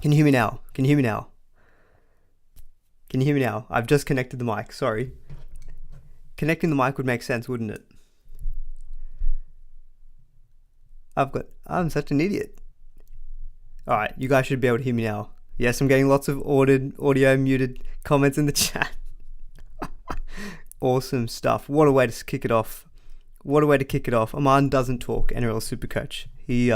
Can you hear me now? Can you hear me now? Can you hear me now? I've just connected the mic. Sorry. Connecting the mic would make sense, wouldn't it? I'm such an idiot. Alright, you guys should be able to hear me now. Yes, I'm getting lots of audio muted comments in the chat. Awesome stuff. What a way to kick it off. Aman doesn't talk, NRL SuperCoach. He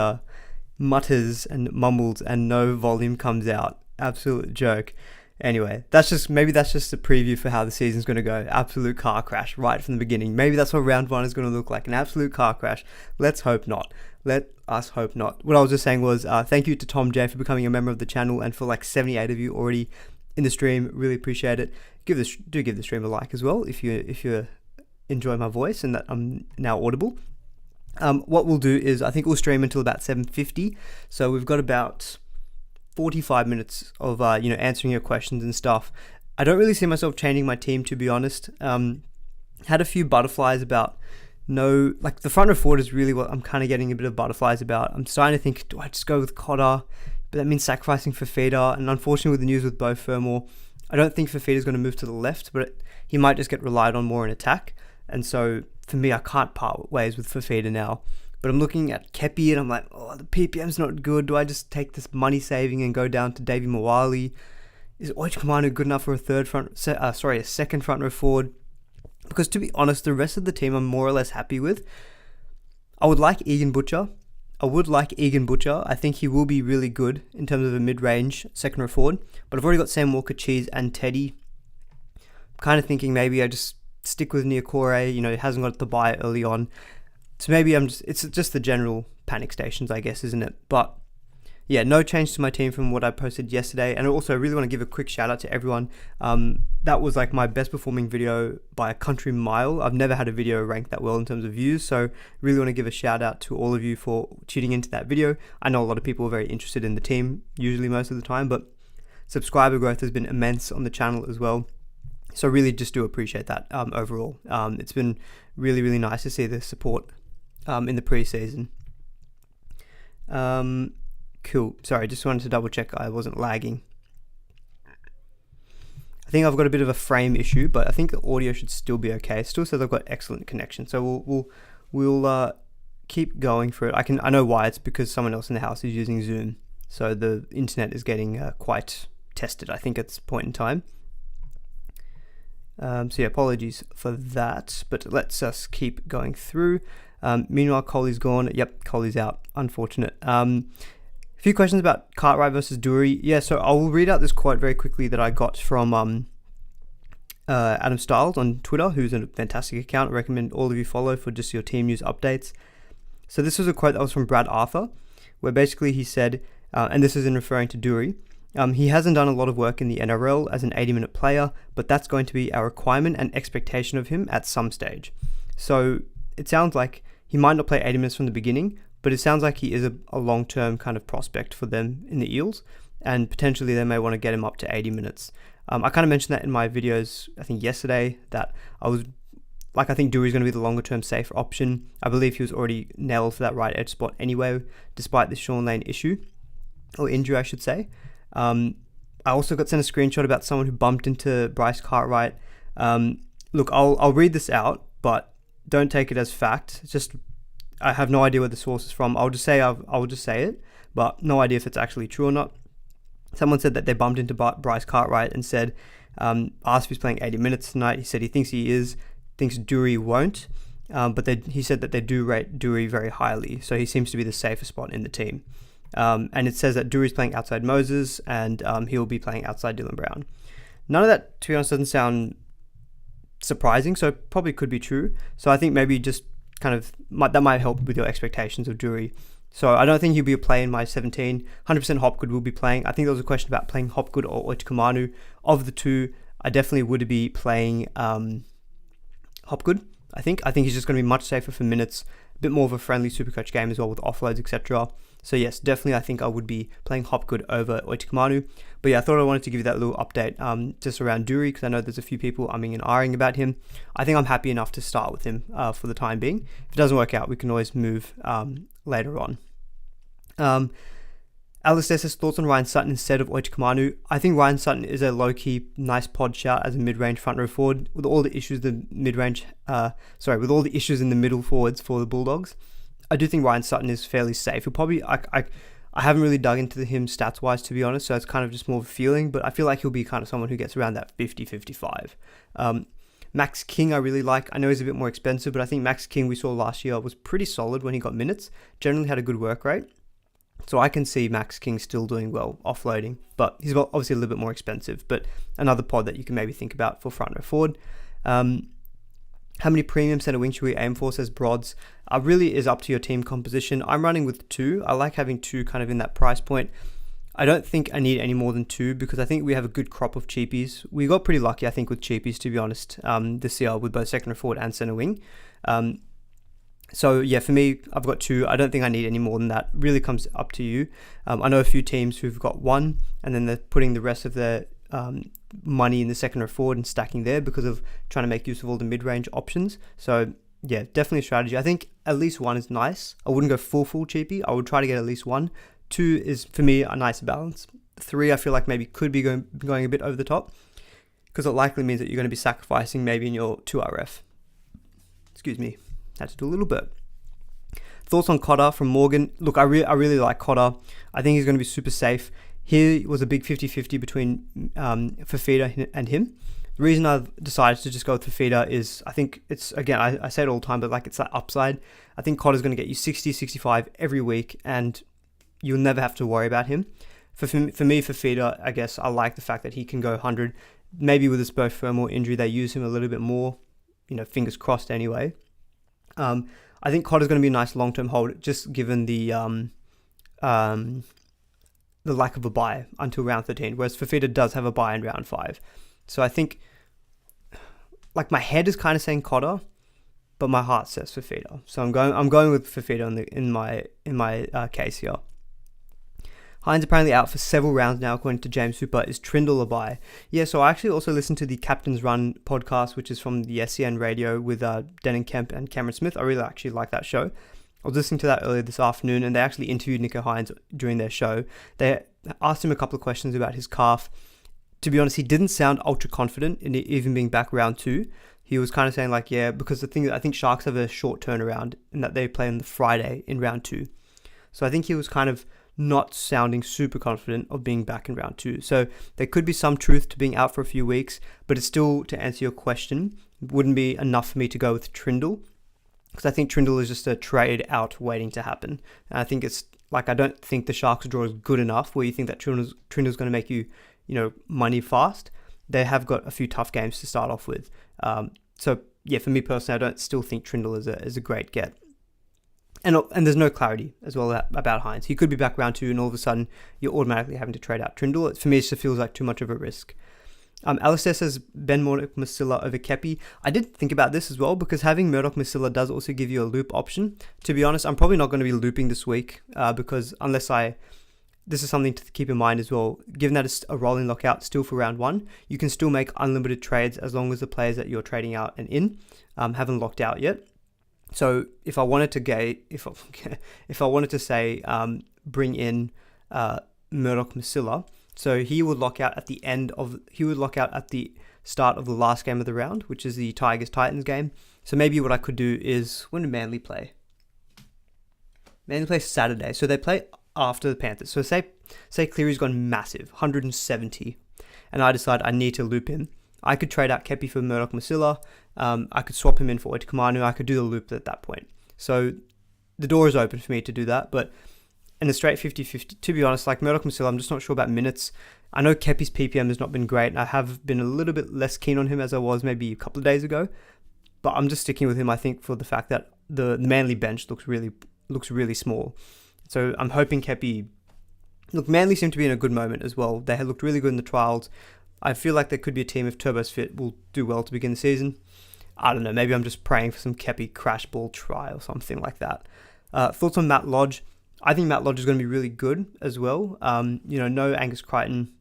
mutters and mumbles and no volume comes out. Absolute joke. Anyway, maybe that's just a preview for how the season's going to go. Absolute car crash right from the beginning. Maybe that's what round one is going to look like, an absolute car crash. Let's hope not. Let us hope not. What I was just saying was thank you to Tom J for becoming a member of the channel, and for like 78 of you already in the stream. Really appreciate it. Give the stream a like as well if you enjoy my voice and that I'm now audible. What we'll do is I think we'll stream until about 7:50. So we've got about 45 minutes of answering your questions and stuff. I don't really see myself changing my team, to be honest. Had a few butterflies about the front row forward is really what I'm kind of getting a bit of butterflies about. I'm starting to think, do I just go with Cotter? But that means sacrificing Fafita, and unfortunately with the news with Beau Fermor, I don't think Fafita's going to move to the left, but he might just get relied on more in attack. And so for me, I can't part ways with Fafita now. But I'm looking at Kepi and I'm like, oh, the PPM's not good. Do I just take this money saving and go down to Davey Mawali? Is Oichkamanu good enough for a second front row forward? Because to be honest, the rest of the team I'm more or less happy with. I would like Egan Butcher. I think he will be really good in terms of a mid-range second row forward. But I've already got Sam Walker, Cheese and Teddy. I'm kind of thinking maybe I just stick with Niokore. He hasn't got the buy early on. So maybe it's just the general panic stations, I guess, isn't it? But yeah, no change to my team from what I posted yesterday. And also I really want to give a quick shout out to everyone. That was like my best performing video by a country mile. I've never had a video rank that well in terms of views. So really want to give a shout out to all of you for tuning into that video. I know a lot of people are very interested in the team, usually most of the time, but subscriber growth has been immense on the channel as well. So really just do appreciate that overall. It's been really, really nice to see the support in the pre-season. Cool. Sorry, just wanted to double check I wasn't lagging. I think I've got a bit of a frame issue, but I think the audio should still be okay. It still says I've got excellent connection, so we'll keep going for it. I know why. It's because someone else in the house is using Zoom, so the internet is getting quite tested, I think, at this point in time. So yeah, apologies for that, but let's just keep going through. Meanwhile, Coley's gone. Yep, Coley's out. Unfortunate. A few questions about Cartwright versus Dury. Yeah, so I'll read out this quote very quickly that I got from Adam Styles on Twitter, who's a fantastic account. I recommend all of you follow for just your team news updates. So this was a quote that was from Brad Arthur, where basically he said, and this is in referring to Dury, he hasn't done a lot of work in the NRL as an 80-minute player, but that's going to be our requirement and expectation of him at some stage. So it sounds like he might not play 80 minutes from the beginning, but it sounds like he is a long-term kind of prospect for them in the Eels, and potentially they may want to get him up to 80 minutes. I kind of mentioned that in my videos, I think yesterday, that I think Dury's going to be the longer-term safer option. I believe he was already nailed for that right edge spot anyway, despite the Sean Lane issue, or injury, I should say. I also got sent a screenshot about someone who bumped into Bryce Cartwright. Look, I'll read this out, but don't take it as fact. It's just, I have no idea where the source is from. I'll just say it, but no idea if it's actually true or not. Someone said that they bumped into Bryce Cartwright and said, asked if he's playing 80 minutes tonight. He said he thinks he is, thinks Dury won't, but he said that they do rate Dury very highly, so he seems to be the safer spot in the team. And it says that Dury's playing outside Moses, and he'll be playing outside Dylan Brown. None of that, to be honest, doesn't sound surprising, so it probably could be true. So I think maybe just kind of that might help with your expectations of Dury. So I don't think he'll be a play in my 17. 100% Hopgood will be playing. I think there was a question about playing Hopgood or Oichkamanu. Of the two, I definitely would be playing Hopgood. I think he's just going to be much safer for minutes. A bit more of a friendly Supercoach game as well with offloads, etc. So yes, definitely I think I would be playing Hopgood over Oichkamanu. But yeah, I thought I wanted to give you that little update just around Dury, because I know there's a few people umming and ahhing about him. I think I'm happy enough to start with him for the time being. If it doesn't work out, we can always move later on. Alistair says thoughts on Ryan Sutton instead of Oichikamanu. I think Ryan Sutton is a low-key nice pod shout as a mid-range front row forward with all the issues with all the issues in the middle forwards for the Bulldogs. I do think Ryan Sutton is fairly safe. He'll probably I haven't really dug into him stats-wise, to be honest, so it's kind of just more of a feeling, but I feel like he'll be kind of someone who gets around that 50-55. Max King I really like. I know he's a bit more expensive, but I think Max King we saw last year was pretty solid when he got minutes. Generally had a good work rate. So I can see Max King still doing well offloading, but he's obviously a little bit more expensive. But another pod that you can maybe think about for front row forward. How many premium centre wings should we aim for, says Brods. Really is up to your team composition. I'm running with 2. I like having 2 kind of in that price point. I don't think I need any more than 2 because I think we have a good crop of cheapies. We got pretty lucky, I think, with cheapies, to be honest, this year with both second row forward and centre wing. So yeah, for me, I've got 2. I don't think I need any more than that. Really comes up to you. I know a few teams who've got 1 and then they're putting the rest of their money in the second row forward and stacking there because of trying to make use of all the mid-range options. So yeah, definitely a strategy. I think at least 1 is nice. I wouldn't go full cheapy. I would try to get at least 1. 2 is, for me, a nice balance. 3, I feel like maybe could be going a bit over the top because it likely means that you're going to be sacrificing maybe in your 2RF. Excuse me. Had to do a little bit. Thoughts on Cotter from Morgan. Look, I really like Cotter. I think he's going to be super safe. Here was a big 50-50 between Fafita and him. The reason I've decided to just go with Fafita is I think it's, again, I say it all the time, but like it's that upside. I think Cotter's going to get you 60, 65 every week and you'll never have to worry about him. For me, Fafita, I guess I like the fact that he can go 100. Maybe with his both femoral injury, they use him a little bit more, fingers crossed anyway. I think Cotter's going to be a nice long-term hold, just given the lack of a buy until round 13, whereas Fafita does have a buy in round 5. So I think, like, my head is kind of saying Cotter, but my heart says Fafita. So I'm going with Fafita in my case here. Hines apparently out for several rounds now, according to James Super. Is Trindle a buy? Yeah, so I actually also listened to the Captain's Run podcast, which is from the SEN radio with Denon Kemp and Cameron Smith. I really actually like that show. I was listening to that earlier this afternoon, and they actually interviewed Nico Hines during their show. They asked him a couple of questions about his calf. To be honest, he didn't sound ultra confident in it even being back round 2. He was kind of saying like, yeah, because the thing, I think Sharks have a short turnaround in that they play on the Friday in round 2. So I think he was kind of not sounding super confident of being back in round 2. So there could be some truth to being out for a few weeks, but it's still, to answer your question, wouldn't be enough for me to go with Trindle, because I think Trindle is just a trade out waiting to happen. And I think it's like, I don't think the Sharks draw is good enough where you think that Trindle's going to make you, money fast. They have got a few tough games to start off with. So yeah, for me personally, I don't still think Trindle is a great get. And there's no clarity as well about Hines. He could be back round 2 and all of a sudden you're automatically having to trade out Trindle. For me, it just feels like too much of a risk. Alistair says Ben Murdoch-Masila over Kepi. I did think about this as well because having Murdoch-Masila does also give you a loop option. To be honest, I'm probably not going to be looping this week because this is something to keep in mind as well. Given that it's a rolling lockout still for round 1, you can still make unlimited trades as long as the players that you're trading out and in haven't locked out yet. So if I wanted to say bring in Murdoch-Masila, so he would lock out at the start of the last game of the round, which is the Tigers-Titans game. So maybe what I could do is, when did Manly play? Manly play Saturday, so they play after the Panthers. So say Cleary's gone massive, 170, and I decide I need to loop him. I could trade out Kepi for Murdoch-Masila. I could swap him in for Oichikamanu. I could do the loop at that point. So the door is open for me to do that. But in a straight 50-50, to be honest, like Murdoch-Masila, I'm just not sure about minutes. I know Kepi's PPM has not been great. And I have been a little bit less keen on him as I was maybe a couple of days ago. But I'm just sticking with him, I think, for the fact that the Manly bench looks really small. So I'm hoping Kepi... Look, Manly seem to be in a good moment as well. They had looked really good in the trials. I feel like there could be a team, if Turbo's fit, will do well to begin the season. I don't know, maybe I'm just praying for some Kepi crash ball try or something like that. Thoughts on Matt Lodge? I think Matt Lodge is going to be really good as well. No Angus Crichton.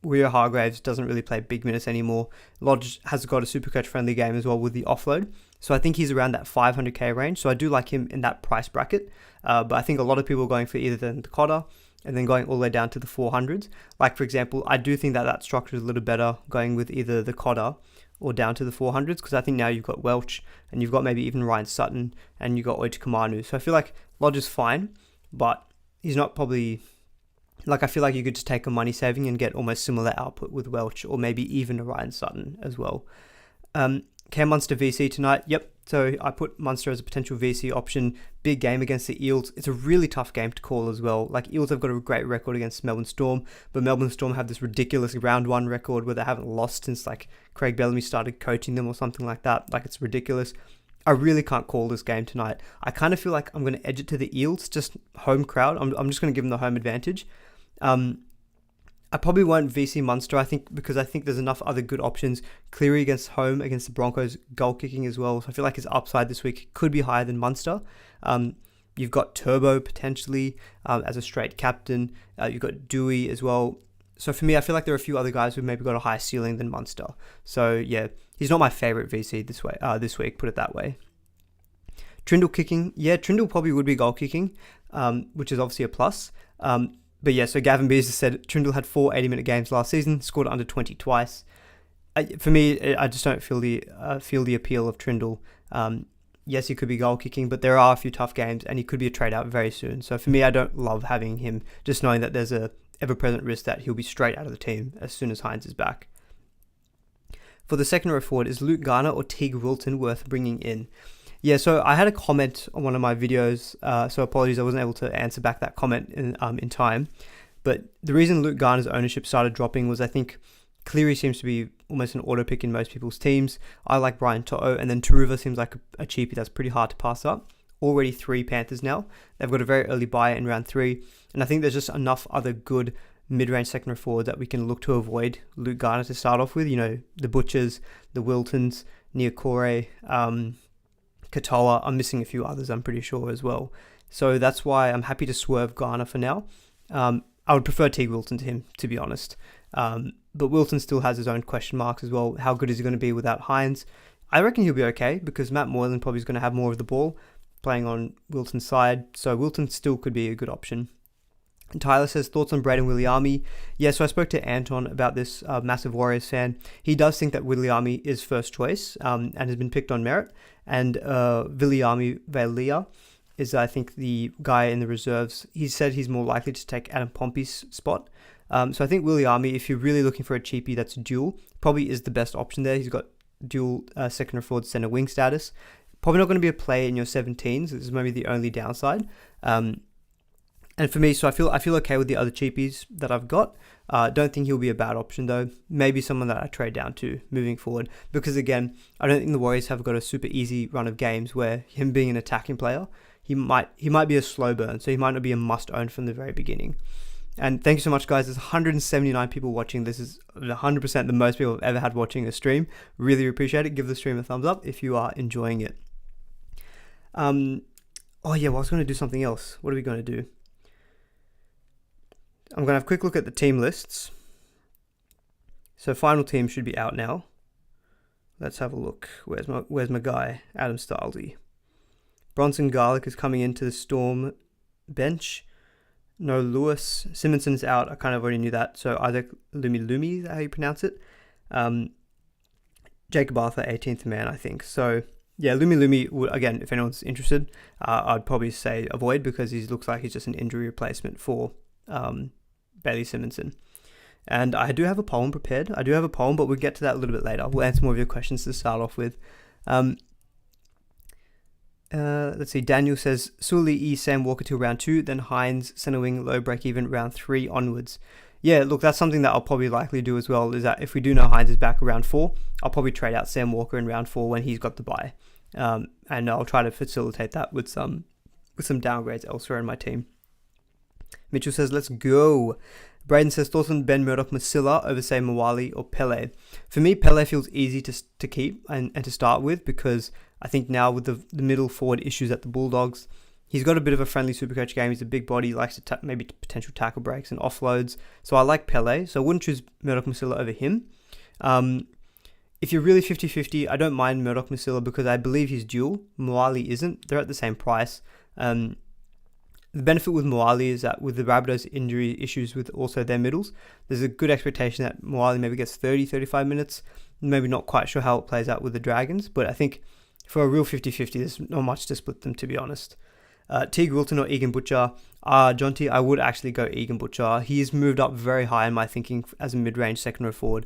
Rio Hargraves doesn't really play big minutes anymore. Lodge has got a Supercoach friendly game as well with the offload. So I think he's around that 500k range. So I do like him in that price bracket. But I think a lot of people are going for either the Cotter and then going all the way down to the 400s. Like, for example, I do think that structure is a little better going with either the Cotter or down to the 400s, because I think now you've got Welch and you've got maybe even Ryan Sutton and you've got Oich Kamanu. So I feel like Lodge is fine, but he's not probably... Like, I feel like you could just take a money saving and get almost similar output with Welch or maybe even a Ryan Sutton as well. Cam Munster VC tonight. Yep. So I put Munster as a potential VC option. Big game against the Eels. It's a really tough game to call as well. Like, Eels have got a great record against Melbourne Storm, but Melbourne Storm have this ridiculous round one record where they haven't lost since like Craig Bellamy started coaching them or something like that. Like, it's ridiculous. I really can't call this game tonight. I kind of feel like I'm going to edge it to the Eels, just home crowd. I'm just going to give them the home advantage. I probably won't VC Munster, because I think there's enough other good options. Cleary against home, against the Broncos, goal kicking as well. So I feel like his upside this week could be higher than Munster. You've got Turbo potentially as a straight captain. You've got Dewey as well. So for me, I feel like there are a few other guys who've maybe got a higher ceiling than Munster. So yeah, he's not my favourite VC this week, put it that way. Trindle kicking. Yeah, Trindle probably would be goal kicking, which is obviously a plus. But yeah, so Gavin Beers said Trindle had 4 80-minute games last season, scored under 20 twice. For me, I just don't feel the appeal of Trindle. Yes, he could be goal kicking, but there are a few tough games, and he could be a trade out very soon. So for me, I don't love having him, just knowing that there's a ever-present risk that he'll be straight out of the team as soon as Hines is back. For the second row forward, is Luke Garner or Teague Wilton worth bringing in? Yeah, so I had a comment on one of my videos, so apologies I wasn't able to answer back that comment in time. But the reason Luke Garner's ownership started dropping was I think Cleary seems to be almost an auto pick in most people's teams. I like Brian To'o, and then Taruva seems like a cheapie that's pretty hard to pass up. Already 3 Panthers now. They've got a very early buy in round 3, and I think there's just enough other good mid-range second row forward that we can look to avoid Luke Garner to start off with. You know, the Butchers, the Wiltons, Niokore, Katoa. I'm missing a few others, I'm pretty sure, as well. So that's why I'm happy to swerve Garner for now. I would prefer Teague Wilton to him, to be honest. But Wilton still has his own question marks as well. How good is he going to be without Hines? I reckon he'll be okay, because Matt Moylan probably is going to have more of the ball playing on Wilton's side. So Wilton still could be a good option. And Tyler says, thoughts on Braden Williami? Yeah, so I spoke to Anton about this, massive Warriors fan. He does think that Williami is first choice and has been picked on merit. And Viliami Vailea is, I think, the guy in the reserves. He said he's more likely to take Adam Pompey's spot. So I think Williami, if you're really looking for a cheapie that's dual, probably is the best option there. He's got dual second or forward center wing status. Probably not going to be a play in your 17s. This is maybe the only downside. And for me, so I feel okay with the other cheapies that I've got. Don't think he'll be a bad option though. Maybe someone that I trade down to moving forward. Because again, I don't think the Warriors have got a super easy run of games where him being an attacking player, he might be a slow burn. So he might not be a must own from the very beginning. And thank you so much, guys. There's 179 people watching. This is 100% the most people I've ever had watching a stream. Really appreciate it. Give the stream a thumbs up if you are enjoying it. Oh yeah, well, I was going to do something else. What are we going to do? I'm going to have a quick look at the team lists. So final team should be out now. Let's have a look. Where's my guy? Adam Stilesy. Bronson Garlick is coming into the Storm bench. No Lewis. Simonson's out. I kind of already knew that. So Isaac Lumi, is that how you pronounce it? Jacob Arthur, 18th man, I think. So yeah, Lumi, again, if anyone's interested, I'd probably say avoid, because he looks like he's just an injury replacement for Bailey Simonson. And I do have a poem prepared. But we'll get to that a little bit later. We'll answer more of your questions to start off with. Let's see. Daniel says, Sully Sam Walker till round 2, then Hines, center wing, low break even, round 3 onwards. Yeah, look, that's something that I'll probably likely do as well, is that if we do know Hines is back around 4, I'll probably trade out Sam Walker in round 4 when he's got the bye. And I'll try to facilitate that with some downgrades elsewhere in my team. Mitchell says, let's go. Braden says, thoughts on Ben Murdoch Masilla over, say, Mawali or Pele? For me, Pele feels easy to keep and to start with, because I think now with the middle forward issues at the Bulldogs, He's got a bit of a friendly Supercoach game. He's a big body, likes to maybe potential tackle breaks and offloads. So I like Pele. So I wouldn't choose Murdoch-Masila over him. If you're really 50-50, I don't mind Murdoch-Masila because I believe he's dual. Moali isn't. They're at the same price. The benefit with Moali is that with the Rabbitohs injury issues with also their middles, there's a good expectation that Moali maybe gets 30-35 minutes. Maybe not quite sure how it plays out with the Dragons, but I think for a real 50-50, there's not much to split them, to be honest. Teague Wilton or Egan Butcher. Jonty, I would actually go Egan Butcher. He's moved up very high in my thinking as a mid-range second row forward.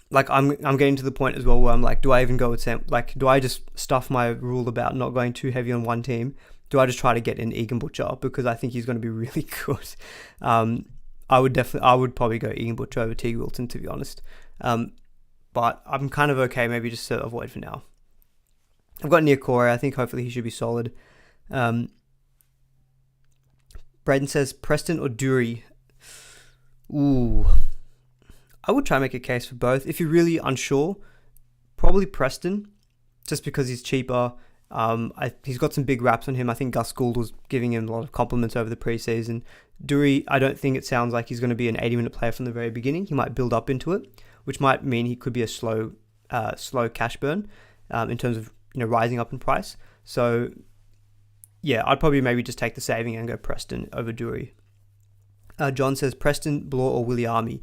Like, I'm getting to the point as well where I'm like, do I even go with Sam? Like, do I just stuff my rule about not going too heavy on one team? Do I just try to get in Egan Butcher? Because I think he's going to be really good. I would probably go Egan Butcher over Teague Wilton, to be honest. But I'm kind of okay, maybe just to avoid for now. I've got Nia Corey. I think hopefully he should be solid. Braden says Preston or Dury. Ooh. I would try and make a case for both. If you're really unsure, probably Preston, just because he's cheaper. He's got some big raps on him. I think Gus Gould was giving him a lot of compliments over the preseason. Dury, I don't think it sounds like he's going to be an 80-minute player from the very beginning. He might build up into it, which might mean he could be a slow cash burn in terms of rising up in price. So yeah, I'd probably maybe just take the saving and go Preston over Dury. John says Preston, Blore or Williami.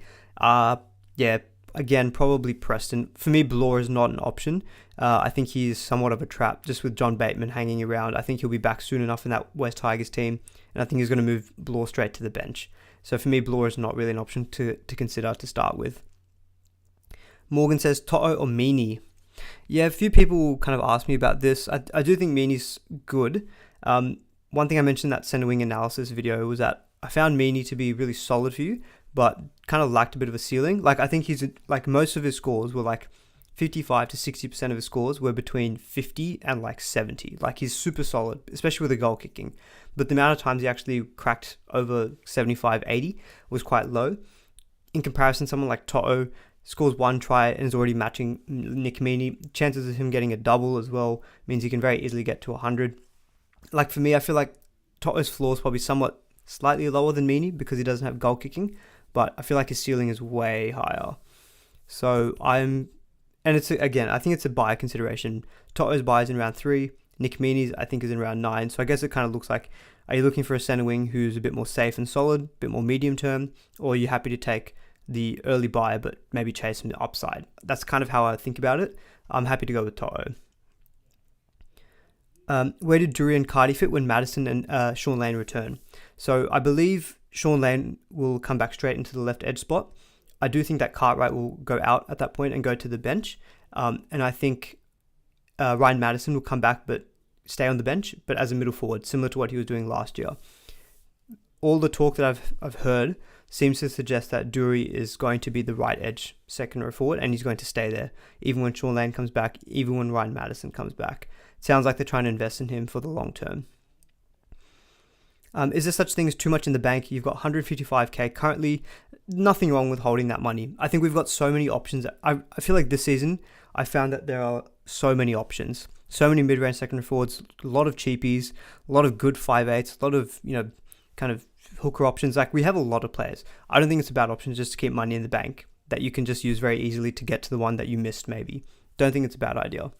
Yeah, again, probably Preston. For me, Blore is not an option. I think he's somewhat of a trap just with John Bateman hanging around. I think he'll be back soon enough in that West Tigers team, and I think he's going to move Blore straight to the bench. So for me, Blore is not really an option to consider to start with. Morgan says To'o or Meany. Yeah, a few people kind of asked me about this. I do think Meany's good. One thing I mentioned in that center wing analysis video was that I found Meany to be really solid for you, but kind of lacked a bit of a ceiling. Like, I think he's like most of his scores were like 55 to 60% of his scores were between 50 and like 70. Like, he's super solid, especially with the goal kicking. But the amount of times he actually cracked over 75, 80 was quite low. In comparison, someone like To'o scores one try and is already matching Nick Meany. Chances of him getting a double as well means he can very easily get to 100. Like, for me, I feel like To'o's floor is probably somewhat slightly lower than Meany because he doesn't have goal kicking, but I feel like his ceiling is way higher. So I think it's a buy consideration. To'o's buy is in round 3. Nick Meany's, I think, is in round 9. So I guess it kind of looks like, are you looking for a center wing who's a bit more safe and solid, a bit more medium term, or are you happy to take the early buy but maybe chase from the upside? That's kind of how I think about it. I'm happy to go with To'o. Where did Drury and Cardi fit when Madison and Sean Lane return? So I believe Sean Lane will come back straight into the left edge spot. I do think that Cartwright will go out at that point and go to the bench. And I think Ryan Madison will come back but stay on the bench, but as a middle forward, similar to what he was doing last year. All the talk that I've heard seems to suggest that Dury is going to be the right edge second row forward, and he's going to stay there, even when Sean Lane comes back, even when Ryan Madison comes back. It sounds like they're trying to invest in him for the long term. Is there such thing as too much in the bank? You've got 155k currently. Nothing wrong with holding that money. I think we've got so many options. I feel like this season, I found that there are so many options. So many mid-range second row forwards, a lot of cheapies, a lot of good 5'8", a lot of, kind of hooker options. Like, we have a lot of players. I don't think it's a bad option just to keep money in the bank that you can just use very easily to get to the one that you missed maybe. Don't think it's a bad idea.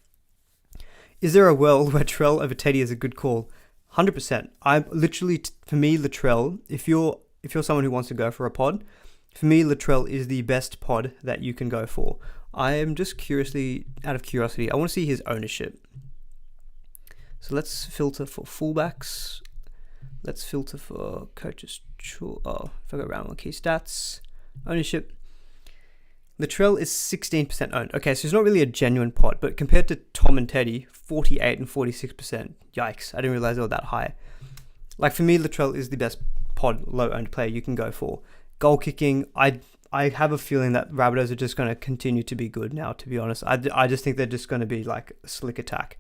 Is there a world where Trell over Teddy is a good call? 100%. I'm literally, for me, Latrell, if you're someone who wants to go for a pod, for me, Latrell is the best pod that you can go for. I am just out of curiosity, I want to see his ownership. So let's filter for fullbacks. Let's filter for coaches. If I go around with key stats, ownership. Latrell is 16% owned. Okay, so it's not really a genuine pod, but compared to Tom and Teddy, 48 and 46%. Yikes, I didn't realize they were that high. Like, for me, Latrell is the best pod low-owned player you can go for. Goal kicking, I have a feeling that Rabbitohs are just going to continue to be good now, to be honest. I just think they're just going to be like a slick attack.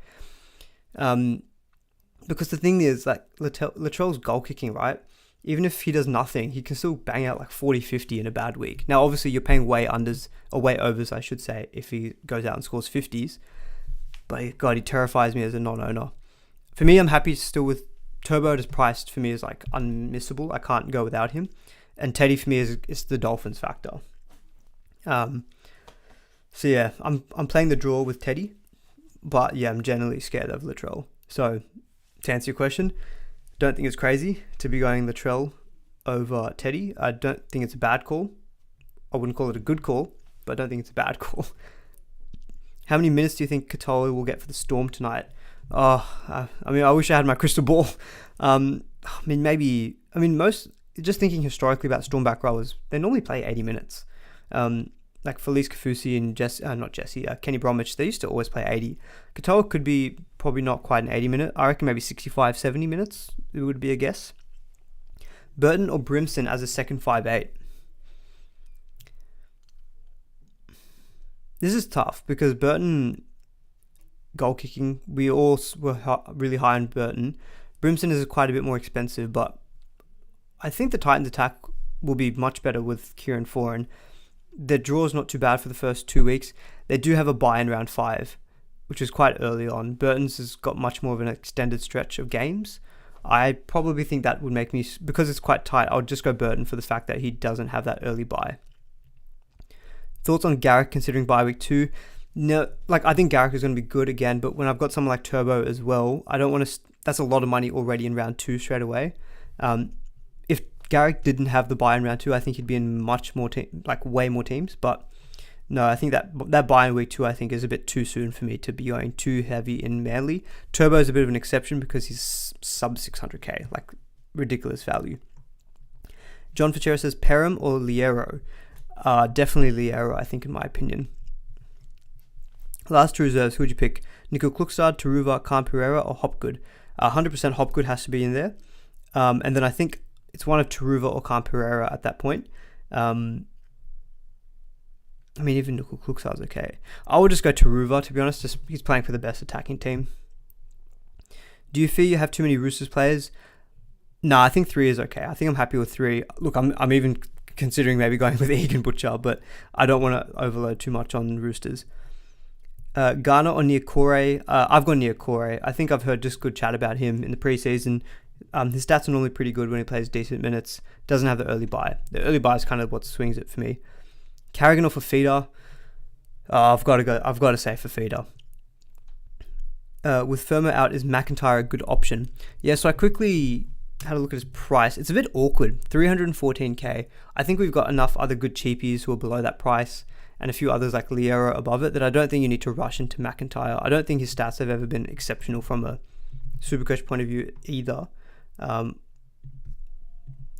Because the thing is, like, Latrell's goal kicking, right? Even if he does nothing, he can still bang out like 40-50 in a bad week. Now, obviously, you're paying way overs, I should say, if he goes out and scores 50s. But God, he terrifies me as a non-owner. For me, I'm happy still with Turbo. Just priced for me is like unmissable. I can't go without him. And Teddy for me is the Dolphins factor. So yeah, I'm playing the draw with Teddy, but yeah, I'm generally scared of Latrell. So to answer your question, don't think it's crazy to be going Latrell over Teddy. I don't think it's a bad call. I wouldn't call it a good call, but I don't think it's a bad call. How many minutes do you think Katoa will get for the Storm tonight? I wish I had my crystal ball. Just thinking historically about Storm back rowers, they normally play 80 minutes. Like Felice Kafusi and Kenny Bromwich, they used to always play 80. Katoa could be probably not quite an 80 minute. I reckon maybe 65, 70 minutes, it would be a guess. Burton or Brimson as a second 5'8"? This is tough because Burton, goal kicking, we all were really high on Burton. Brimson is quite a bit more expensive, but I think the Titans attack will be much better with Kieran Foran. Their draw is not too bad for the first 2 weeks. They do have a bye in round 5, which is quite early on. Burton's has got much more of an extended stretch of games. I probably think that would make me, because it's quite tight, I would just go Burton for the fact that he doesn't have that early bye. Thoughts on Garrick considering bye week 2? No, I think Garrick is going to be good again, but when I've got someone like Turbo as well, I don't want to. That's a lot of money already in round 2 straight away. If Garrick didn't have the bye in round 2, I think he'd be in much more way more teams. But no, I think that bye in week 2, I think, is a bit too soon for me to be going too heavy in Manly. Turbo is a bit of an exception because he's sub 600k, ridiculous value. John Fitzgerald says Perham or Liero. Definitely Liero, I think, in my opinion. Last 2 reserves, who would you pick? Nico Klukstad, Taruva, Khan Pereira, or Hopgood? 100% Hopgood has to be in there. And then I think it's one of Taruva or Khan Pereira at that point. Even Nico Klukstad's okay. I would just go Taruva, to be honest. He's playing for the best attacking team. Do you fear you have too many Roosters players? No, I think 3 is okay. I think I'm happy with 3. Look, I'm even considering maybe going with Egan Butcher, but I don't want to overload too much on Roosters. Garner or Niokore? I've gone Niokore. I think I've heard just good chat about him in the preseason. His stats are normally pretty good when he plays decent minutes. Doesn't have the early bye. The early bye is kind of what swings it for me. Carrigan or Fafita? I've got to say Fafita. With Firma out, is McIntyre a good option? Yeah, so I quickly had a look at his price. It's a bit awkward. 314k. I think we've got enough other good cheapies who are below that price, and a few others like Liero above it, that I don't think you need to rush into McIntyre. I don't think his stats have ever been exceptional from a Supercoach point of view either.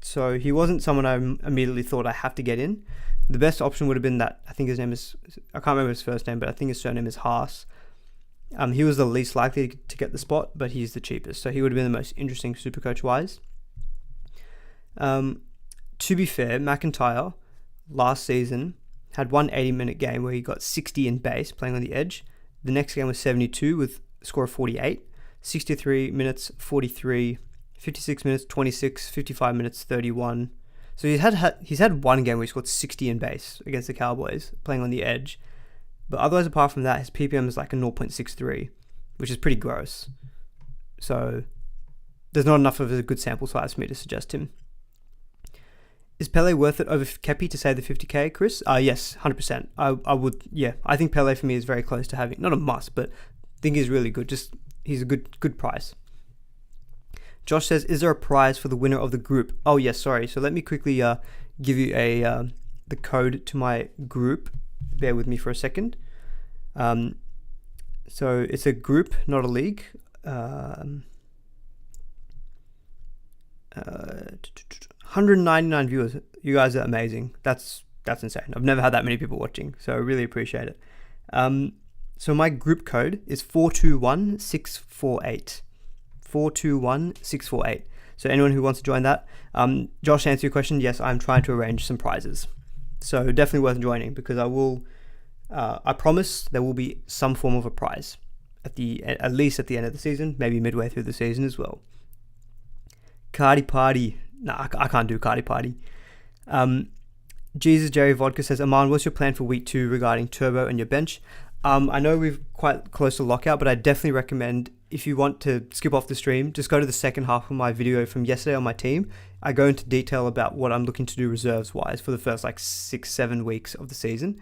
So he wasn't someone I immediately thought I have to get in. The best option would have been that, I think his name is, I can't remember his first name, but I think his surname is Haas. He was the least likely to get the spot, but he's the cheapest. So he would have been the most interesting Supercoach-wise. To be fair, McIntyre last season had one 80-minute game where he got 60 in base, playing on the edge. The next game was 72 with a score of 48. 63 minutes, 43. 56 minutes, 26. 55 minutes, 31. So he's had one game where he scored 60 in base against the Cowboys, playing on the edge. But otherwise, apart from that, his PPM is like a 0.63, which is pretty gross. So there's not enough of a good sample size for me to suggest him. Is Pele worth it over Kepi to save the 50k, Chris? Yes, 100%. I would, yeah. I think Pele for me is very close to having, not a must, but I think he's really good. Just, he's a good price. Josh says, is there a prize for the winner of the group? Oh, yes, sorry. So let me quickly give you the code to my group. Bear with me for a second. So it's a group, not a league. 199 viewers. You guys are amazing. That's insane. I've never had that many people watching, so I really appreciate it. So my group code is 421648. 421648. So anyone who wants to join that. Josh, to answer your question, yes, I'm trying to arrange some prizes. So definitely worth joining, because I promise there will be some form of a prize at least at the end of the season, maybe midway through the season as well. Cardi party. Nah, I can't do Cardi party. Jesus Jerry Vodka says, Aman, what's your plan for week 2 regarding Turbo and your bench? I know we're quite close to lockout, but I definitely recommend if you want to skip off the stream, just go to the second half of my video from yesterday on my team. I go into detail about what I'm looking to do reserves-wise for the first 6-7 weeks of the season,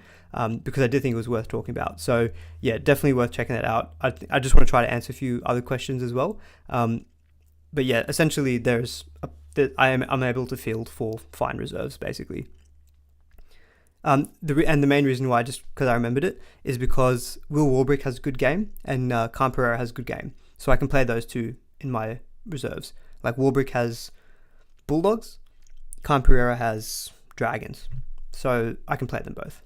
because I did think it was worth talking about. So yeah, definitely worth checking that out. I just want to try to answer a few other questions as well. But yeah, essentially I'm able to field 4 fine reserves basically. The main reason why, just because I remembered it, is because Will Warbrick has a good game and Khan Pereira has a good game. So I can play those two in my reserves. Like Warbrick has Bulldogs, Khan Pereira has Dragons. So I can play them both.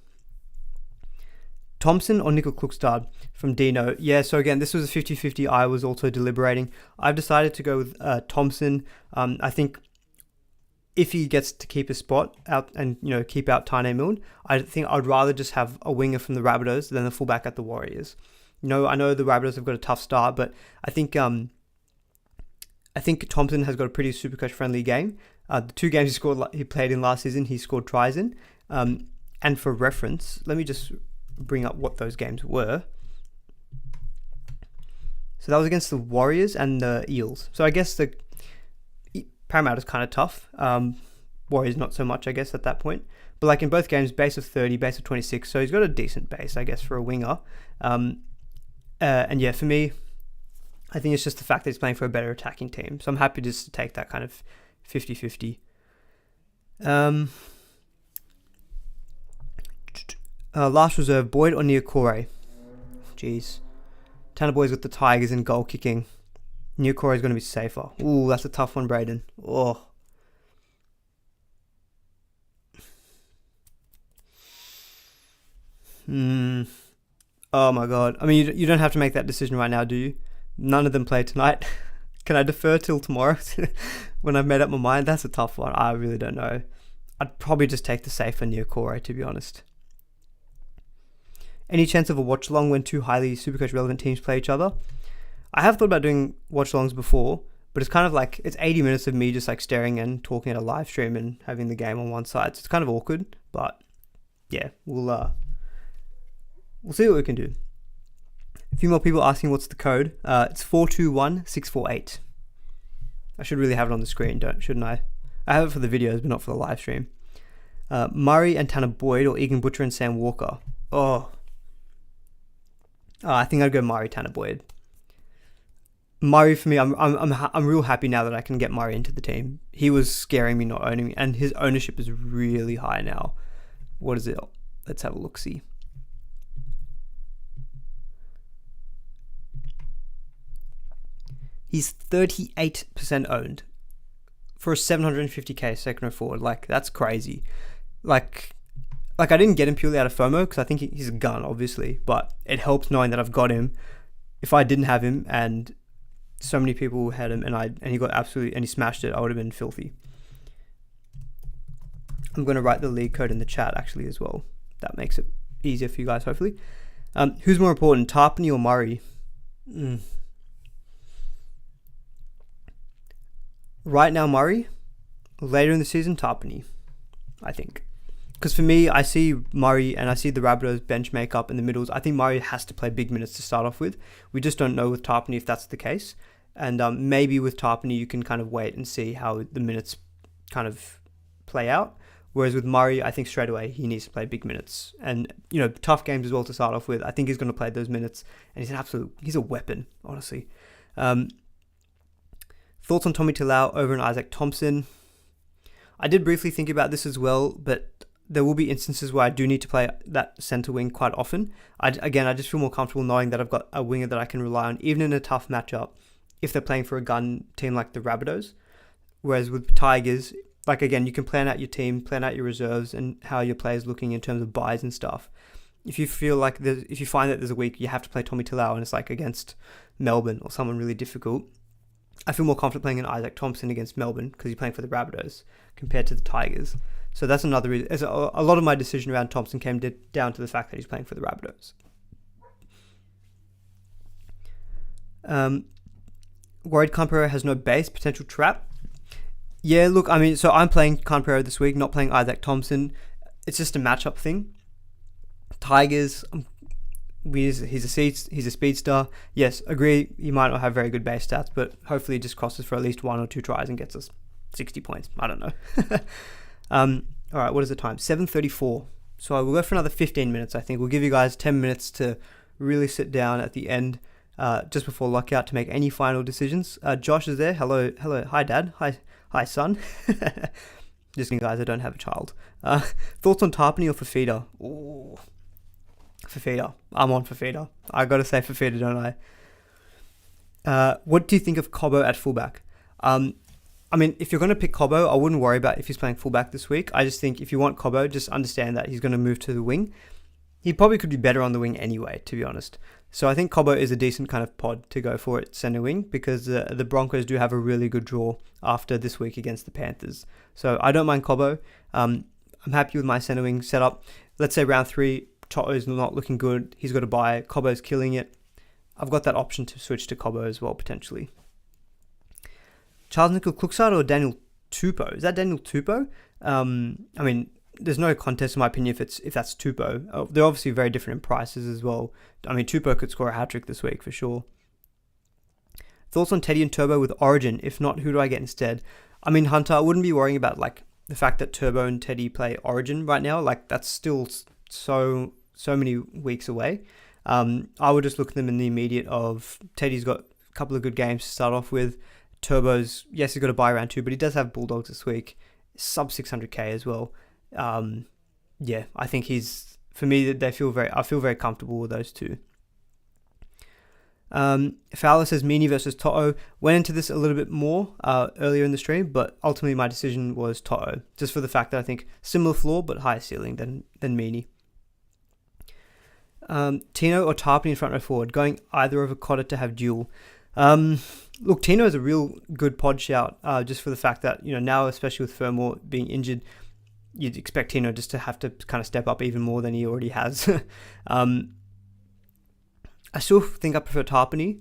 Thompson or Nickel Klukstad from Dino. Yeah, so again, this was a 50-50. I was also deliberating. I've decided to go with Thompson. I think if he gets to keep his spot out and keep out Taine Milne, I think I'd rather just have a winger from the Rabbitohs than a fullback at the Warriors. I know the Rabbitohs have got a tough start, but I think Thompson has got a pretty Supercoach friendly game. The 2 games he played in last season, he scored tries in. And for reference, let me just bring up what those games were. So that was against the Warriors and the Eels. So I guess the Parramatta's kind of tough. Warriors not so much, I guess, at that point. But in both games, base of 30, base of 26. So he's got a decent base, I guess, for a winger. And yeah, for me, I think it's just the fact that he's playing for a better attacking team. So I'm happy just to take that kind of 50-50. Last reserve, Boyd or Niokore? Jeez. Tanner Boyd's got the Tigers in goal kicking. Niokore is going to be safer. Ooh, that's a tough one, Braden. Oh. Oh my God. I mean, you don't have to make that decision right now, do you? None of them play tonight. Can I defer till tomorrow when I've made up my mind? That's a tough one. I really don't know. I'd probably just take the safer Niokore, to be honest. Any chance of a watch-along when 2 highly Supercoach relevant teams play each other? I have thought about doing watch-alongs before, but it's kind of it's 80 minutes of me just staring and talking at a live stream and having the game on one side. So it's kind of awkward, but yeah, we'll see what we can do. A few more people asking what's the code. It's 421648. I should really have it on the screen, shouldn't I? I have it for the videos, but not for the live stream. Murray and Tanner Boyd or Egan Butcher and Sam Walker. I think I'd go Murray, Tanner Boyd. Murray for me, I'm real happy now that I can get Murray into the team. He was scaring me not owning me, and his ownership is really high now. What is it? Let's have a look-see. He's 38% owned for a 750k second row forward. That's crazy. I didn't get him purely out of FOMO because I think he's a gun, obviously, but it helps knowing that I've got him. If I didn't have him and so many people had him and he got absolutely, and he smashed it, I would have been filthy. I'm going to write the league code in the chat actually as well. That makes it easier for you guys, hopefully. Who's more important, Tarpany or Murray? Right now, Murray. Later in the season, Tarpany, I think. Because for me, I see Murray and I see the Rabbitohs bench makeup in the middles. I think Murray has to play big minutes to start off with. We just don't know with Tarpany if that's the case. And maybe with Tarpany, you can kind of wait and see how the minutes kind of play out. Whereas with Murray, I think straight away he needs to play big minutes. And, tough games as well to start off with. I think he's going to play those minutes. And he's a weapon, honestly. Thoughts on Tommy Talau over an Isaac Thompson? I did briefly think about this as well, but there will be instances where I do need to play that centre wing quite often. I just feel more comfortable knowing that I've got a winger that I can rely on, even in a tough matchup, if they're playing for a gun team like the Rabbitohs. Whereas with Tigers, again, you can plan out your team, plan out your reserves, and how your player's looking in terms of buys and stuff. If you feel if you find that there's a week you have to play Tommy Talau and it's against Melbourne or someone really difficult, I feel more confident playing an Isaac Thompson against Melbourne because you're playing for the Rabbitohs compared to the Tigers. So that's another reason. A lot of my decision around Thompson came down to the fact that he's playing for the Rabbitohs. Worried Khan Pereira has no base, potential trap. Yeah, look, so I'm playing Khan Pereira this week, not playing Isaac Thompson. It's just a matchup thing. Tigers, He's a speedster. Yes, agree, he might not have very good base stats, but hopefully he just crosses for at least 1 or 2 tries and gets us 60 points. I don't know. All right, what is the time? 7:34. So I will go for another 15 minutes, I think. We'll give you guys 10 minutes to really sit down at the end, just before lockout, to make any final decisions. Josh is there. Hello. Hi, Dad. Hi, son. Just kidding, guys. I don't have a child. Thoughts on Tarpany or Fafita? Ooh. Fafita. I'm on Fafita. I got to say Fafita, don't I? What do you think of Cobbo at fullback? I mean, if you're going to pick Cobbo, I wouldn't worry about if he's playing fullback this week. I just think if you want Cobbo, just understand that he's going to move to the wing. He probably could be better on the wing anyway, to be honest. So I think Cobbo is a decent kind of pod to go for at centre wing, because the Broncos do have a really good draw after this week against the Panthers. So I don't mind Cobbo. I'm happy with my centre wing setup. Let's say round 3, To'o's not looking good. He's got a bye. Cobbo's killing it. I've got that option to switch to Cobbo as well, potentially. Charles Nickel-Klookside or Daniel Tupou? Is that Daniel Tupou? I mean, there's no contest in my opinion if that's Tupou. They're obviously very different in prices as well. I mean, Tupou could score a hat-trick this week for sure. Thoughts on Teddy and Turbo with Origin? If not, who do I get instead? I mean, Hunter, I wouldn't be worrying about like the fact that Turbo and Teddy play Origin right now. Like, that's still so many weeks away. I would just look at them in the immediate of Teddy's got a couple of good games to start off with. Turbo's, yes, he's got a bye round 2, but he does have Bulldogs this week. Sub 600k as well. Yeah, I think for me, I feel very comfortable with those two. Fowler says Meany versus To'o. Went into this a little bit more earlier in the stream, but ultimately my decision was To'o, just for the fact that I think similar floor but higher ceiling than Meany. Tino or Tarpany in front row forward, going either over Cotter to have duel. Look, Tino is a real good pod shout, just for the fact that, now, especially with Fermor being injured, you'd expect Tino just to have to kind of step up even more than he already has. I still think I prefer Tarpany.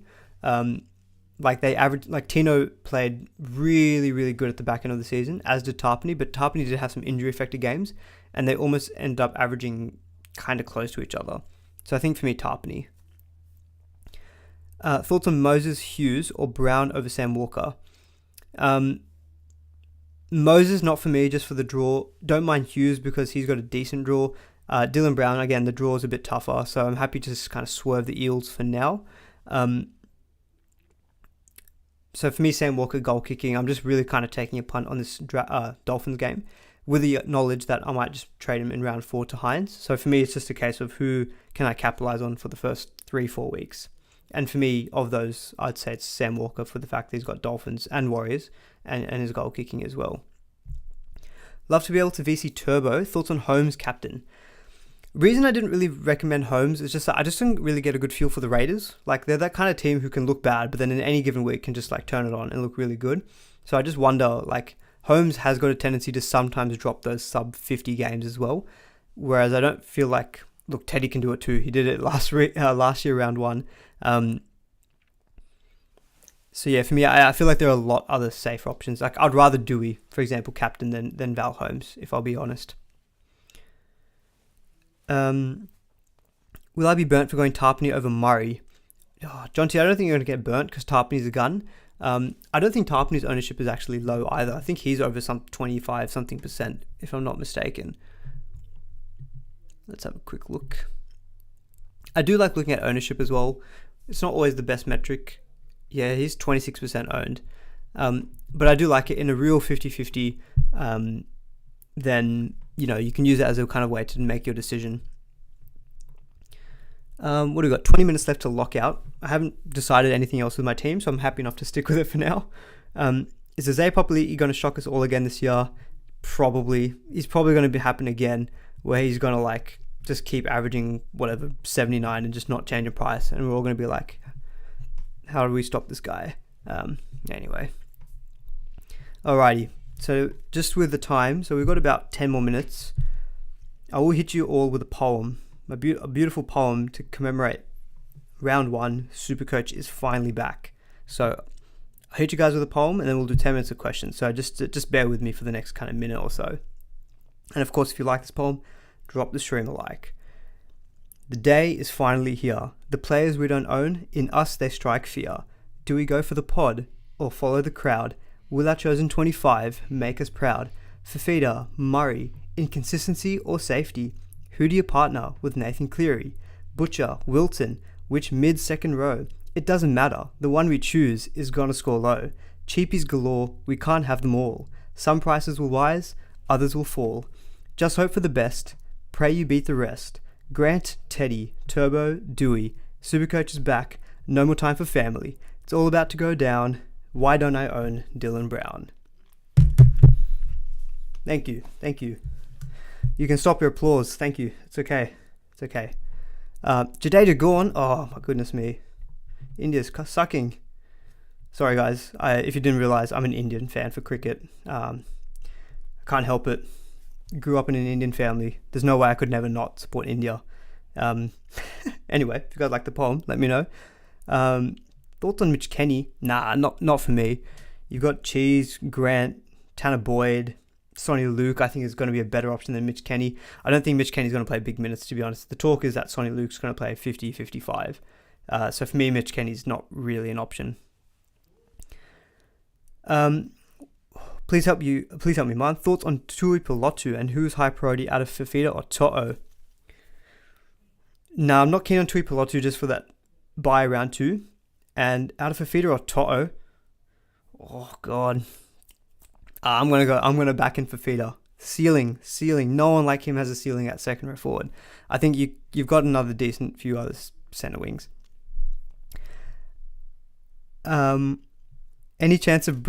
Tino played really, really good at the back end of the season, as did Tarpany, but Tarpany did have some injury-affected games, and they almost ended up averaging kind of close to each other. So I think for me, Tarpany. Thoughts on Moses, Hughes, or Brown over Sam Walker? Moses, not for me, just for the draw. Don't mind Hughes because he's got a decent draw. Dylan Brown, again, the draw is a bit tougher, so I'm happy to just kind of swerve the Eels for now. So for me, Sam Walker goal kicking, I'm just really kind of taking a punt on this Dolphins game with the knowledge that I might just trade him in round 4 to Hines. So for me, it's just a case of who can I capitalize on for the first 3-4 weeks. And for me, of those, I'd say it's Sam Walker for the fact that he's got Dolphins and Warriors and his goal kicking as well. Love to be able to VC Turbo. Thoughts on Holmes captain? Reason I didn't really recommend Holmes is just that I just didn't really get a good feel for the Raiders. Like, they're that kind of team who can look bad, but then in any given week can just like turn it on and look really good. So I just wonder, like, Holmes has got a tendency to sometimes drop those sub 50 games as well. Whereas I don't feel like, look, Teddy can do it too. He did it last year, round 1. So yeah, for me, I feel like there are a lot other safer options. Like, I'd rather Dewey, for example, captain than Val Holmes, if I'll be honest. Will I be burnt for going Tarpany over Murray? Oh, John T, I don't think you're going to get burnt because Tarpany's a gun. I don't think Tarpany's ownership is actually low either. I think he's over some 25 something percent, if I'm not mistaken. Let's have a quick look. I do like looking at ownership as well. It's not always the best metric. Yeah, he's 26% owned. But I do like it in a real 50-50. Then, you can use it as a kind of way to make your decision. What do we got? 20 minutes left to lockout. I haven't decided anything else with my team, so I'm happy enough to stick with it for now. Is Zay Popoli going to shock us all again this year? Probably. He's probably going to happen again, where he's going to just keep averaging whatever 79 and just not change the price, and we're all going to be like, how do we stop this guy? Anyway, alrighty, so just with the time, so we've got about 10 more minutes. I will hit you all with a poem, a beautiful poem to commemorate round 1. SuperCoach is finally back. So I'll hit you guys with a poem, and then we'll do 10 minutes of questions. So just bear with me for the next kind of minute or so. And of course, if you like this poem, drop the stream a like. The day is finally here. The players we don't own, in us they strike fear. Do we go for the pod or follow the crowd? Will our chosen 25 make us proud? Fafita, Murray, inconsistency or safety? Who do you partner with Nathan Cleary? Butcher, Wilton, which mid-second row? It doesn't matter, the one we choose is gonna score low. Cheapies galore, we can't have them all. Some prices will rise, others will fall. Just hope for the best, pray you beat the rest. Grant, Teddy, Turbo, Dewey, Supercoach is back, no more time for family. It's all about to go down. Why don't I own Dylan Brown? Thank you. You can stop your applause. Thank you. It's okay. Jadeja Gorn. Oh my goodness me. India's sucking. Sorry guys. If you didn't realize, I'm an Indian fan for cricket. Can't help it. Grew up in an Indian family. There's no way I could never not support India. Anyway, if you guys like the poem, let me know. Thoughts on Mitch Kenny? Nah, not for me. You've got Cheese, Grant, Tanner Boyd, Sonny Luke. I think is going to be a better option than Mitch Kenny. I don't think Mitch Kenny's going to play big minutes, to be honest. The talk is that Sonny Luke's going to play 50, 55. So for me, Mitch Kenny's not really an option. Please help me, man. Thoughts on Tui Pilotu and who's high priority out of Fafita or To'o? No, I'm not keen on Tui Pilotu just for that buy round 2. And out of Fafita or To'o, oh god, I'm gonna back in Fafita. Ceiling. No one like him has a ceiling at second row forward. I think you've got another decent few other centre wings. Any chance of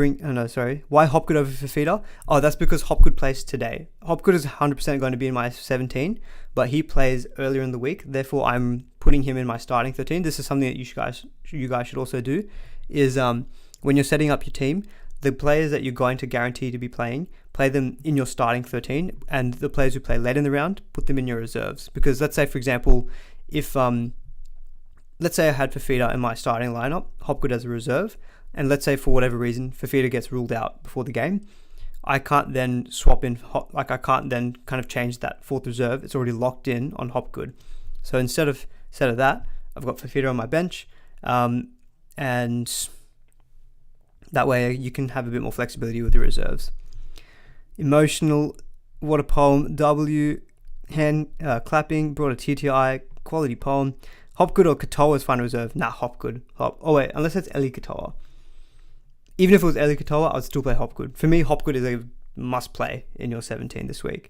why Hopgood over Fafita? Oh, that's because Hopgood plays today. Hopgood is 100% going to be in my 17, but he plays earlier in the week. Therefore, I'm putting him in my starting 13. This is something that you guys should also do, is when you're setting up your team, the players that you're going to guarantee to be playing, play them in your starting 13, and the players who play late in the round, put them in your reserves. Because let's say, for example, if let's say I had Fafita in my starting lineup, Hopgood as a reserve, and let's say for whatever reason Fafita gets ruled out before the game, I can't then swap in, I can't then kind of change that fourth reserve. It's already locked in on Hopgood. So instead of that, I've got Fafita on my bench, and that way you can have a bit more flexibility with the reserves. Emotional, what a poem. W, hand clapping, brought a TTI, quality poem. Hopgood or Katoa's final reserve? Nah, Hopgood. Oh wait, unless it's Eli Katoa. Even if it was Eli Katoa, I'd still play Hopgood. For me, Hopgood is a must play in your 17 this week.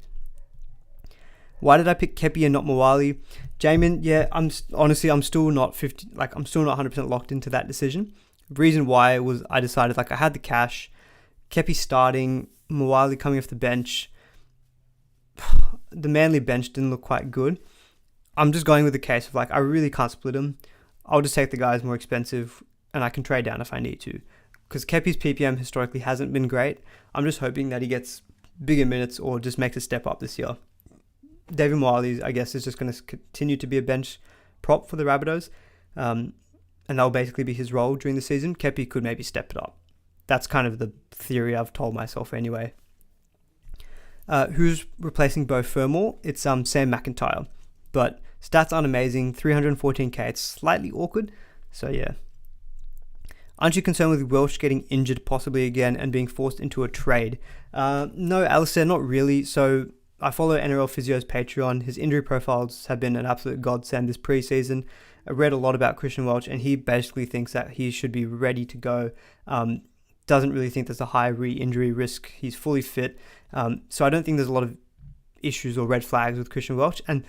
Why did I pick Kepi and not Mawali? Jamin, yeah, I'm still not 100% locked into that decision. The reason why was I decided I had the cash, Kepi starting, Mawali coming off the bench. The Manly bench didn't look quite good. I'm just going with the case of I really can't split them. I'll just take the guys more expensive and I can trade down if I need to. Because Kepi's PPM historically hasn't been great. I'm just hoping that he gets bigger minutes or just makes a step up this year. David Moali, I guess, is just going to continue to be a bench prop for the Rabbitohs. And that'll basically be his role during the season. Kepi could maybe step it up. That's kind of the theory I've told myself anyway. Who's replacing Beau Fermor? It's Sam McIntyre. But stats aren't amazing. 314k. It's slightly awkward. So yeah. Aren't you concerned with Welsh getting injured possibly again and being forced into a trade? No, Alistair, not really. So I follow NRL Physio's Patreon. His injury profiles have been an absolute godsend this preseason. I read a lot about Christian Welch and he basically thinks that he should be ready to go. Doesn't really think there's a high re-injury risk. He's fully fit. So I don't think there's a lot of issues or red flags with Christian Welch. And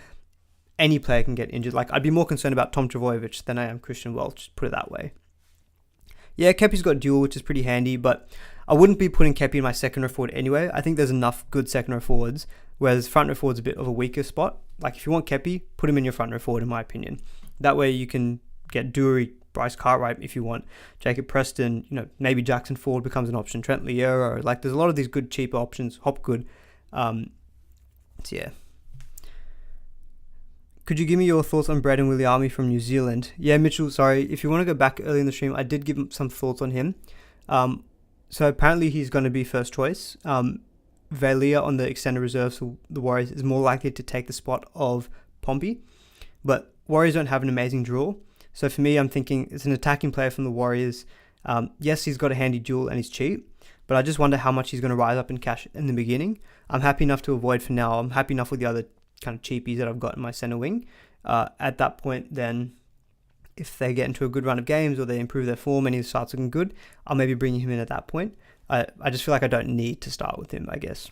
any player can get injured. I'd be more concerned about Tom Trbojevic than I am Christian Welch, put it that way. Yeah, Kepi's got dual, which is pretty handy, but I wouldn't be putting Kepi in my second row forward anyway. I think there's enough good second row forwards, whereas front row forward's a bit of a weaker spot. If you want Kepi, put him in your front row forward, in my opinion. That way you can get Dury, Bryce Cartwright if you want, Jacob Preston, maybe Jackson Ford becomes an option, Trent Liero. There's a lot of these good, cheaper options, Hopgood. So yeah. Could you give me your thoughts on Braden Williami from New Zealand? Yeah, Mitchell, sorry. If you want to go back early in the stream, I did give some thoughts on him. So apparently he's going to be first choice. Valia on the extended reserves for the Warriors is more likely to take the spot of Pompey. But Warriors don't have an amazing draw. So for me, I'm thinking it's an attacking player from the Warriors. Yes, he's got a handy duel and he's cheap, but I just wonder how much he's going to rise up in cash in the beginning. I'm happy enough to avoid for now. I'm happy enough with the other kind of cheapies that I've got in my center wing. At that point, then, if they get into a good run of games or they improve their form and he starts looking good, I'll maybe bring him in at that point. I just feel like I don't need to start with him, I guess.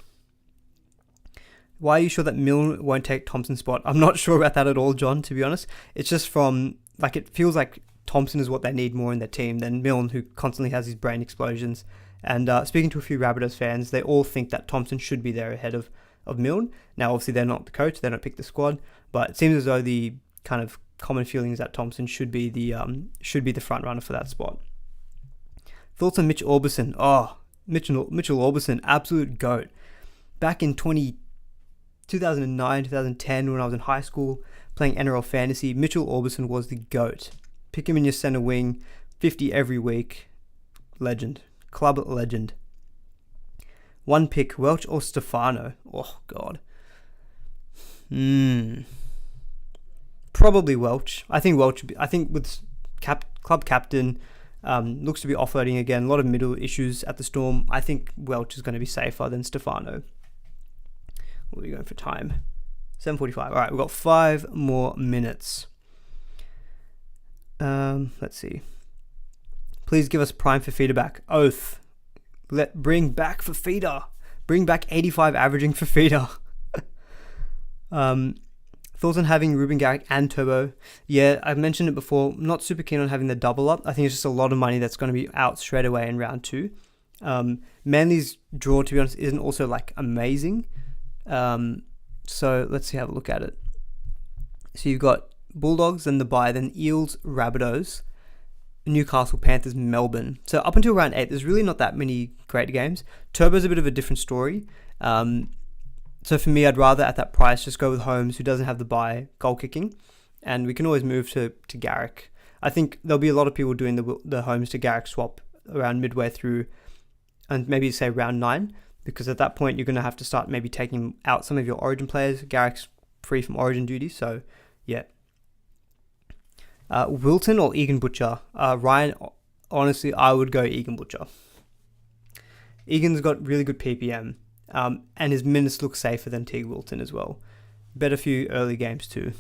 Why are you sure that Milne won't take Thompson's spot? I'm not sure about that at all, John, to be honest. It's just from, like, it feels like Thompson is what they need more in their team than Milne, who constantly has his brain explosions. And speaking to a few Rabbitohs fans, they all think that Thompson should be there ahead of Milne. Now, obviously, they're not the coach. They don't pick the squad. But it seems as though the kind of common feeling is that Thompson should be the front runner for that spot. Thoughts on Mitch Orbison? Oh, Mitchell Orbison, absolute GOAT. Back in 2009, 2010, when I was in high school playing NRL Fantasy, Mitchell Orbison was the GOAT. Pick him in your center wing, 50 every week. Legend. Club legend. One pick, Welch or Stefano? Oh, God. Probably Welch. I think with club captain, looks to be offloading again. A lot of middle issues at the Storm. I think Welch is going to be safer than Stefano. What are we going for time? 7:45. All right, we've got 5 more minutes. Let's see. Please give us prime Fafita back. Oath. Bring back Fafita. Bring back 85 averaging Fafita. Thoughts on having Ruben Garrick and Turbo? Yeah, I've mentioned it before. I'm not super keen on having the double up. I think it's just a lot of money that's going to be out straight away in round 2. Manly's draw, to be honest, isn't also like amazing. So let's have a look at it. So you've got Bulldogs and the bye, then Eels, Rabbitohs, Newcastle, Panthers, Melbourne. So up until round 8, there's really not that many great games. Turbo's a bit of a different story. So for me, I'd rather at that price just go with Holmes, who doesn't have the bye, goal kicking, and we can always move to Garrick. I think there'll be a lot of people doing the Holmes to Garrick swap around midway through, and maybe say round 9, because at that point you're going to have to start maybe taking out some of your Origin players. Garrick's free from Origin duty, so yeah. Wilton or Egan Butcher? Ryan, honestly, I would go Egan Butcher. Egan's got really good PPM, and his minutes look safer than Teague Wilton as well. Bet a few early games too.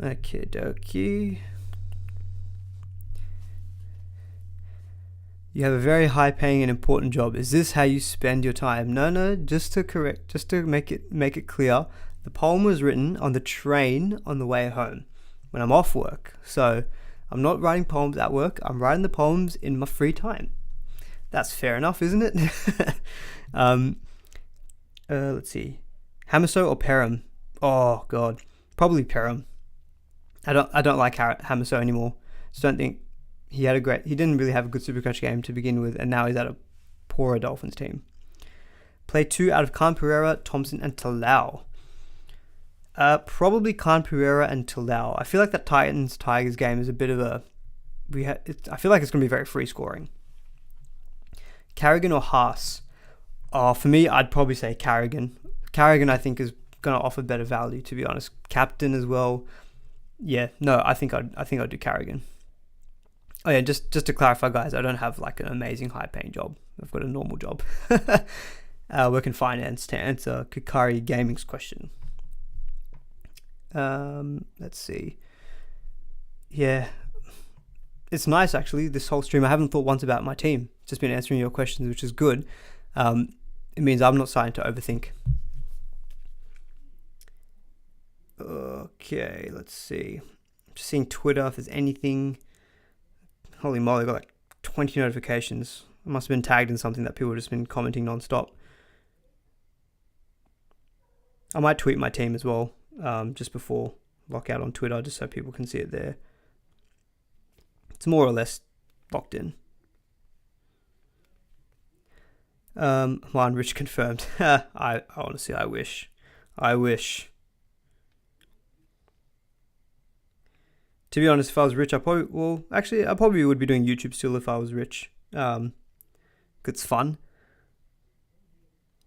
Okay, dokie. You have a very high-paying and important job. Is this how you spend your time? No. Just to make it clear, the poem was written on the train on the way home when I'm off work. So I'm not writing poems at work. I'm writing the poems in my free time. That's fair enough, isn't it? Let's see. Hamiso or Perham? Oh God, probably Perham. I don't like Hamiso anymore. Just don't think he didn't really have a good Supercoach game to begin with, and now he's at a poorer Dolphins team. Play 2 out of Khan Pereira, Thompson, and Talau. Probably Khan Pereira and Talau. I feel like that Titans-Tigers game is a bit of a... I feel like it's going to be very free scoring. Carrigan or Haas? Oh, for me, I'd probably say Carrigan. Carrigan, I think, is going to offer better value, to be honest. Captain as well. Yeah, no, I think I'd do Carrigan. Oh yeah, just to clarify, guys, I don't have like an amazing high-paying job. I've got a normal job. Work in finance to answer Kikari Gaming's question. Let's see. Yeah, it's nice actually. This whole stream, I haven't thought once about my team. Just been answering your questions, which is good. It means I'm not starting to overthink. Okay, let's see. Just seeing Twitter if there's anything. Holy moly, I got like 20 notifications. I must have been tagged in something that people have just been commenting non-stop. I might tweet my team as well, just before lockout on Twitter, just so people can see it there. It's more or less locked in. Juan Rich confirmed. I honestly, I wish. To be honest, if I was rich, I probably would be doing YouTube still if I was rich. It's fun,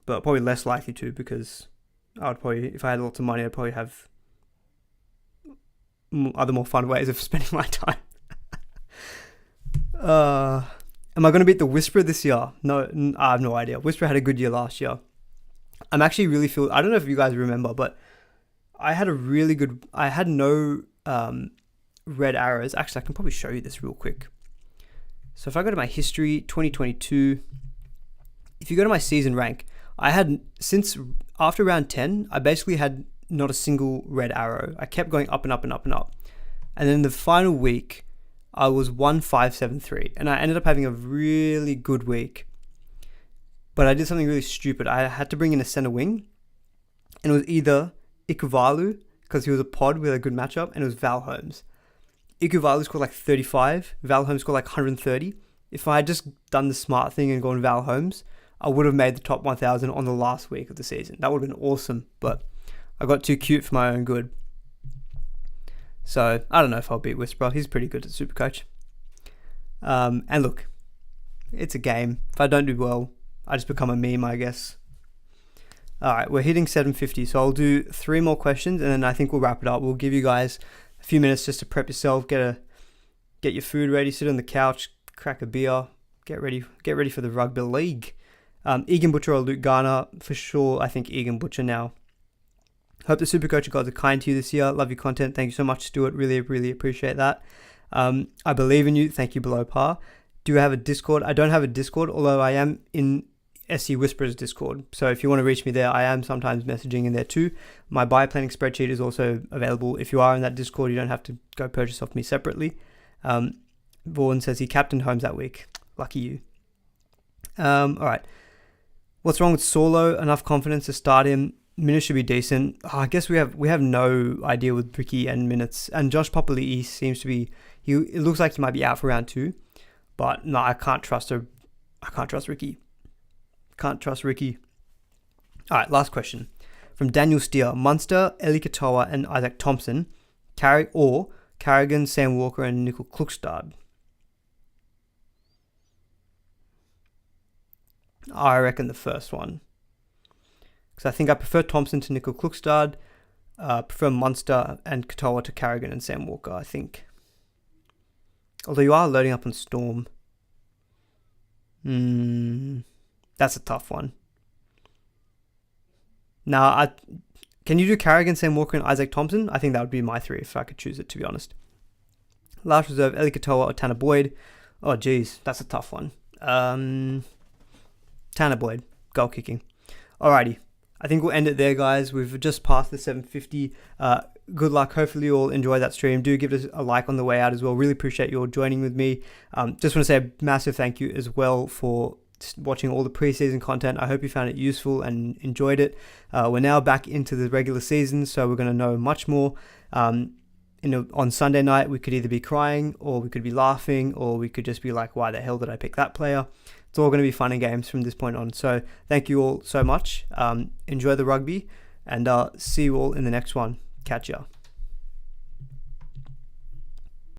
but probably less likely to, because I would probably, if I had lots of money, I'd probably have other more fun ways of spending my time. Am I going to beat the Whisperer this year? No, I have no idea. Whisperer had a good year last year. I'm actually really I don't know if you guys remember, but I had no red arrows. Actually, I can probably show you this real quick. So if I go to my history, 2022, if you go to my season rank, I had, since after round 10, I basically had not a single red arrow. I kept going up and up and up and up. And then the final week, I was 1,573, and I ended up having a really good week. But I did something really stupid. I had to bring in a center wing, and it was either Ikuvalu, because he was a pod with a good matchup, and it was Val Holmes. Ikuvalu scored like 35, Val Holmes scored like 130. If I had just done the smart thing and gone Val Holmes, I would have made the top 1,000 on the last week of the season. That would have been awesome, but I got too cute for my own good. So I don't know if I'll beat Whisperer. He's pretty good at SuperCoach. And look, it's a game. If I don't do well, I just become a meme, I guess. All right, we're hitting 7:50, so I'll do 3 more questions, and then I think we'll wrap it up. We'll give you guys a few minutes just to prep yourself, get your food ready, sit on the couch, crack a beer, get ready for the rugby league. Egan Butcher or Luke Garner, for sure. I think Egan Butcher now. Hope the SuperCoach gods are kind to you this year. Love your content. Thank you so much, Stuart. Really, really appreciate that. I believe in you. Thank you, Below Par. Do you have a Discord? I don't have a Discord, although I am in SC Whisperers Discord. So if you want to reach me there, I am sometimes messaging in there too. My buy planning spreadsheet is also available. If you are in that Discord, you don't have to go purchase off me separately. Vaughan says he captained Holmes that week. Lucky you. All right. What's wrong with Solo? Enough confidence to start him. Minutes should be decent. I guess we have no idea with Ricky and minutes. And Josh Papali'i seems to be, it looks like he might be out for round 2. But no, I can't trust Ricky. Can't trust Ricky. All right, last question. From Daniel Steer. Munster, Eli Katoa and Isaac Thompson. Carrigan, Sam Walker and Nickel Klukstad. I reckon the first one. Because I think I prefer Thompson to Nickel Klukstad. Prefer Munster and Katoa to Carrigan and Sam Walker, I think. Although you are loading up on Storm. That's a tough one. Now, can you do Carrigan, Sam Walker and Isaac Thompson? I think that would be my 3 if I could choose it, to be honest. Last reserve, Eli Katoa or Tanner Boyd. Oh, geez, that's a tough one. Tanner Boyd, goal kicking. Alrighty. I think we'll end it there, guys. We've just passed the 7:50. Good luck. Hopefully you all enjoy that stream. Do give us a like on the way out as well. Really appreciate you all joining with me. Just want to say a massive thank you as well for watching all the preseason content. I hope you found it useful and enjoyed it. We're now back into the regular season, so we're going to know much more. On Sunday night, we could either be crying, or we could be laughing, or we could just be like, why the hell did I pick that player? It's all going to be fun and games from this point on. So thank you all so much. Enjoy the rugby, and see you all in the next one. Catch ya.